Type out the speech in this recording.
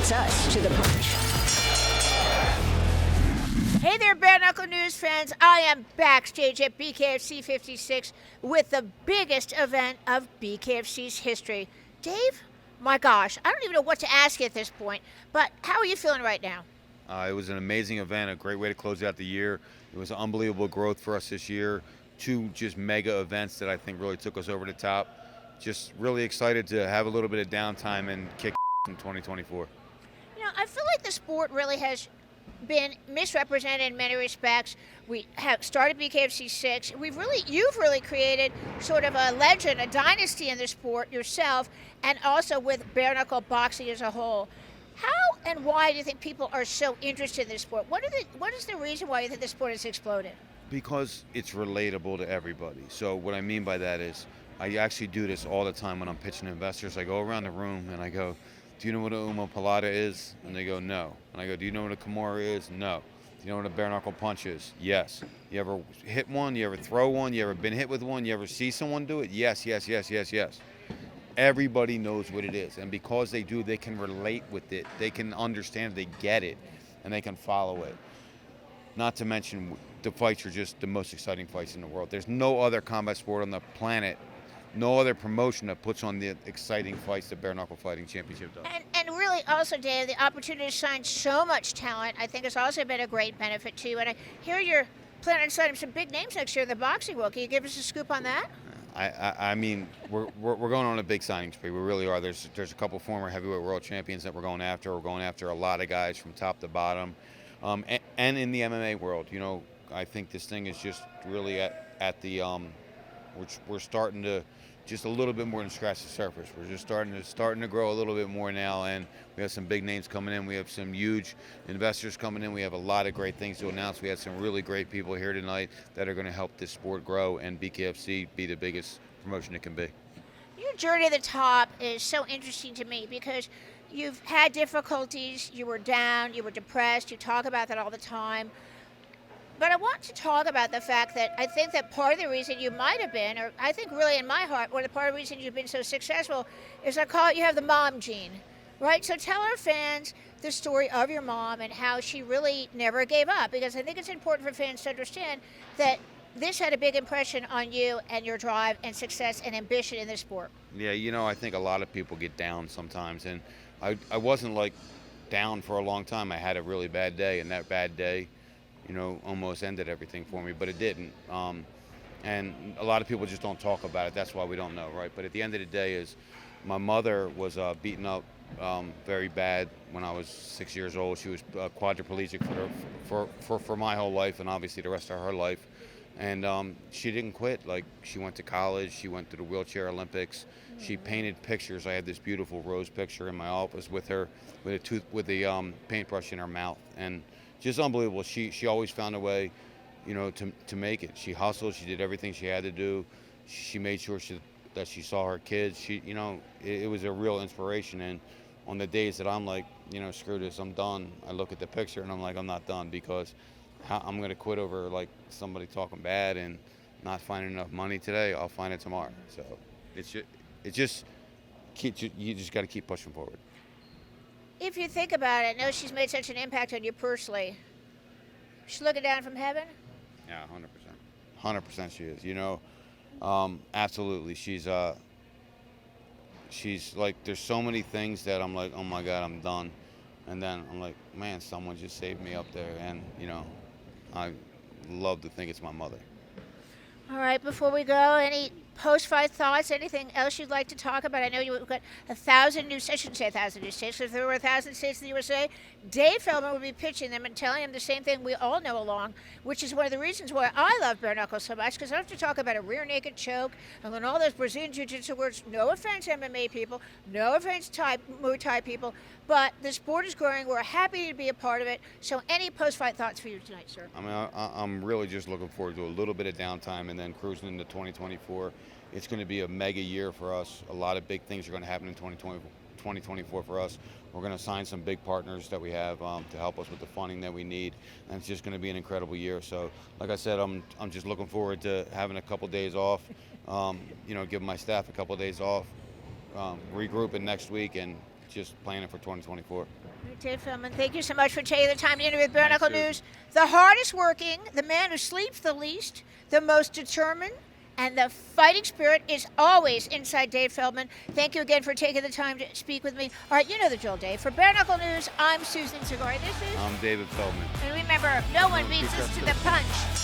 beats us to the punch. Hey there, Bare Knuckle News fans. I am backstage at BKFC 56 with the biggest event of BKFC's history. Dave, my gosh, I don't even know what to ask you at this point, but how are you feeling right now? It was an amazing event, a great way to close out the year. It was unbelievable growth for us this year. 2 just mega events that I think really took us over the top. Just really excited to have a little bit of downtime and kick in 2024. You know, I feel like the sport really has been misrepresented in many respects. We have started BKFC 6. You've really created sort of a legend, a dynasty in the sport yourself, and also with bare knuckle boxing as a whole. How and why do you think people are so interested in this sport? What is the reason why you think the sport has exploded? Because it's relatable to everybody. So what I mean by that is I actually do this all the time when I'm pitching to investors. I go around the room and I go, do you know what a omoplata is? And they go, no. And I go, do you know what a kimura is? No. Do you know what a bare knuckle punch is? Yes. You ever hit one? You ever throw one? You ever been hit with one? You ever see someone do it? Yes, yes, yes, yes, yes. Everybody knows what it is. And because they do, they can relate with it. They can understand, they get it, and they can follow it. Not to mention, the fights are just the most exciting fights in the world. There's no other combat sport on the planet, no other promotion that puts on the exciting fights that Bare Knuckle Fighting Championship does. And really also, Dave, the opportunity to sign so much talent, I think has also been a great benefit to you. And I hear you're planning on signing some big names next year in the boxing world. Can you give us a scoop on that? I mean, we're going on a big signing spree. We really are. There's a couple former heavyweight world champions that we're going after. We're going after a lot of guys from top to bottom. And in the MMA world, you know, I think this thing is just really at the we're starting to just a little bit more than scratch the surface. We're just starting to grow a little bit more now, and we have some big names coming in. We have some huge investors coming in. We have a lot of great things to announce. We had some really great people here tonight that are going to help this sport grow and BKFC be the biggest promotion it can be. Your journey to the top is so interesting to me because you've had difficulties, you were down, you were depressed, you talk about that all the time. But I want to talk about the fact that I think that part of the reason you might have been, or I think really in my heart, one of the part of the reason you've been so successful is I call it you have the mom gene, right? So tell our fans the story of your mom and how she really never gave up, because I think it's important for fans to understand that this had a big impression on you and your drive and success and ambition in this sport. Yeah, you know, I think a lot of people get down sometimes, and I wasn't like down for a long time. I had a really bad day, and that bad day, you know, almost ended everything for me, but it didn't. And a lot of people just don't talk about it. That's why we don't know, right? But at the end of the day is my mother was beaten up very bad when I was 6 years old. She was quadriplegic for my whole life and obviously the rest of her life. And she didn't quit. Like, she went to college. She went to the wheelchair Olympics. She painted pictures. I had this beautiful rose picture in my office with her with a paintbrush in her mouth. And just unbelievable. She always found a way, you know, to make it. She hustled. She did everything she had to do. She made sure that she saw her kids. You know, it was a real inspiration. And on the days that I'm like, you know, screw this, I'm done, I look at the picture and I'm like, I'm not done, because I'm going to quit over like somebody talking bad and not finding enough money today. I'll find it tomorrow. So you just got to keep pushing forward. If you think about it, I know she's made such an impact on you personally. She's looking down from heaven? Yeah, 100%. 100% she is. You know, absolutely. She's like, there's so many things that I'm like, oh my God, I'm done. And then I'm like, man, someone just saved me up there. And, you know, I love to think it's my mother. All right, before we go, any post-fight thoughts, anything else you'd like to talk about? I know you've got 1,000 new states. I shouldn't say 1,000 new states. If there were 1,000 states in the USA, Dave Feldman would be pitching them and telling them the same thing we all know along, which is one of the reasons why I love bare knuckle so much, because I don't have to talk about a rear naked choke and then all those Brazilian jiu-jitsu words. No offense, MMA people. No offense, Muay Thai people. But the sport is growing. We're happy to be a part of it. So any post-fight thoughts for you tonight, sir? I mean, I'm really just looking forward to a little bit of downtime and then cruising into 2024. It's going to be a mega year for us. A lot of big things are going to happen in 2024 for us. We're going to sign some big partners that we have to help us with the funding that we need, and it's just going to be an incredible year. So, like I said, I'm just looking forward to having a couple days off. You know, giving my staff a couple days off, regrouping next week, and just planning for 2024. Dave Feldman, thank you so much for taking the time to interview with bare-knuckle Thanks, News. The hardest working, the man who sleeps the least, the most determined, and the fighting spirit is always inside Dave Feldman. Thank you again for taking the time to speak with me. All right, you know the drill, Dave. For bare-knuckle News, I'm Susan Cingari. This is... I'm David Feldman. And remember, no one beats us to the punch.